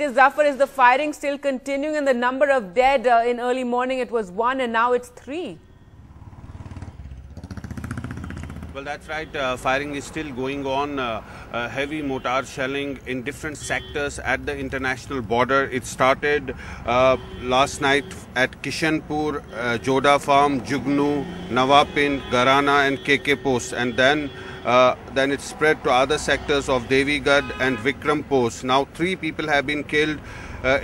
Zafar, is the firing still continuing, and the number of dead in early morning it was 1 and now it's 3? Well, that's right. Firing is still going on. Heavy mortar shelling in different sectors at the international border. It started last night at Kishanpur, Joda Farm, Jugnu, Nawapin, Garana and KK Post, and then it spread to other sectors of Devigad and Vikram Post. Now 3 people have been killed,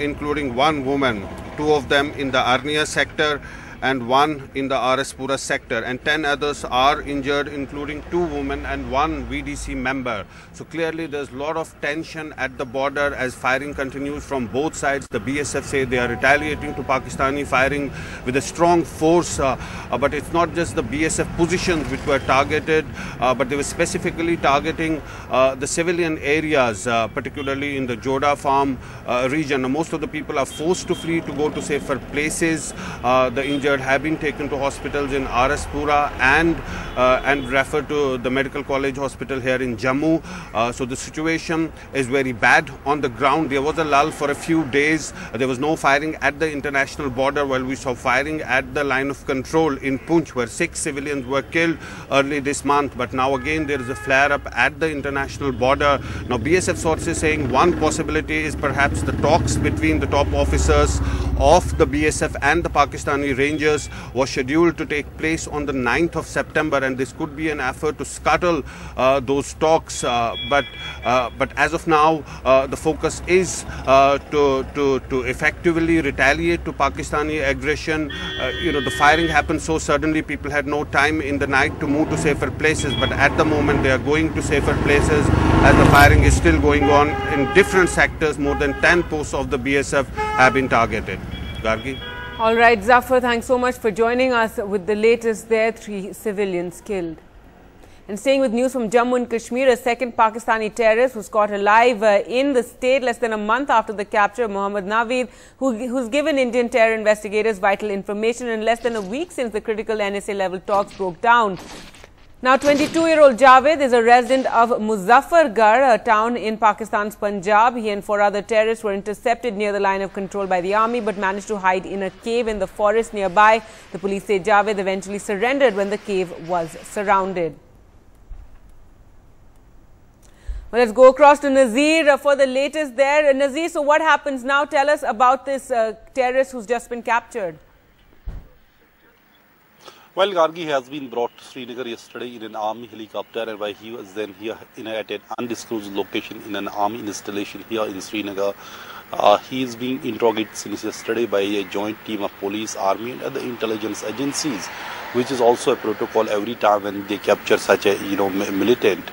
including 1 woman, 2 of them in the Arnia sector and 1 in the RS Pura sector, and 10 others are injured, including 2 women and 1 VDC member. So clearly there's a lot of tension at the border as firing continues from both sides. The BSF say they are retaliating to Pakistani firing with a strong force, but it's not just the BSF positions which were targeted, but they were specifically targeting the civilian areas, particularly in the Joda Farm region. Now, most of the people are forced to flee to go to safer places. The injured have been taken to hospitals in RS Pura and referred to the medical college hospital here in Jammu. So the situation is very bad on the ground. There was a lull for a few days. There was no firing at the international border, while we saw firing at the line of control in Poonch, where 6 civilians were killed early this month. But now again there is a flare-up at the international border. Now BSF sources saying one possibility is perhaps the talks between the top officers of the BSF and the Pakistani Rangers was scheduled to take place on the 9th of September, and this could be an effort to scuttle those talks. But as of now, the focus is to effectively retaliate to Pakistani aggression. The firing happened so suddenly, people had no time in the night to move to safer places. But at the moment, they are going to safer places as the firing is still going on in different sectors. More than 10 posts of the BSF have been targeted. Gargi. All right, Zafar, thanks so much for joining us with the latest there. 3 civilians killed. And staying with news from Jammu and Kashmir, a second Pakistani terrorist was caught alive in the state less than a month after the capture of Mohammad Naveed, who's given Indian terror investigators vital information in less than a week since the critical NSA level talks broke down. Now, 22-year-old Javed is a resident of Muzaffargarh, a town in Pakistan's Punjab. He and 4 other terrorists were intercepted near the line of control by the army, but managed to hide in a cave in the forest nearby. The police say Javed eventually surrendered when the cave was surrounded. Well, let's go across to Nazir for the latest there. Nazir, so what happens now? Tell us about this terrorist who's just been captured. Well, Gargi has been brought to Srinagar yesterday in an army helicopter, and while he was then here at an undisclosed location in an army installation here in Srinagar. He is being interrogated since yesterday by a joint team of police, army and other intelligence agencies, which is also a protocol every time when they capture such a militant.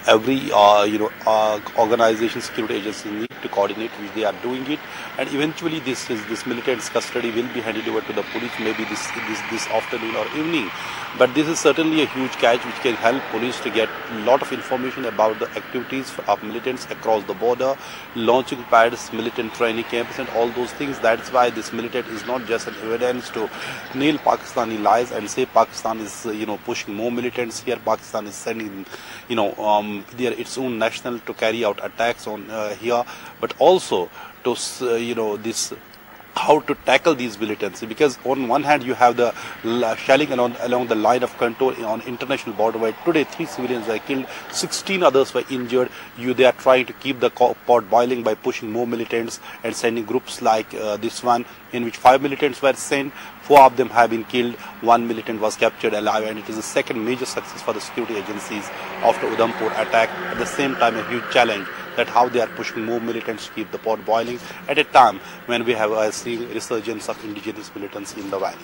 Every organization, security agency need to coordinate, which they are doing it, and eventually this militant's custody will be handed over to the police maybe this afternoon or evening. But this is certainly a huge catch which can help police to get a lot of information about the activities of militants across the border, launching pads, militant training camps and all those things. That's why this militant is not just an evidence to nail Pakistani lies and say Pakistan is pushing more militants here. Pakistan is sending its own national to carry out attacks on here, but also to how to tackle these militants, because on one hand you have the shelling along the line of control on international border, where today 3 civilians were killed, 16 others were injured. They are trying to keep the pot boiling by pushing more militants and sending groups like this one, in which 5 militants were sent. 4 of them have been killed, 1 militant was captured alive, and it is the second major success for the security agencies after Udhampur attack. At the same time, a huge challenge that how they are pushing more militants to keep the pot boiling at a time when we have seen resurgence of indigenous militants in the valley.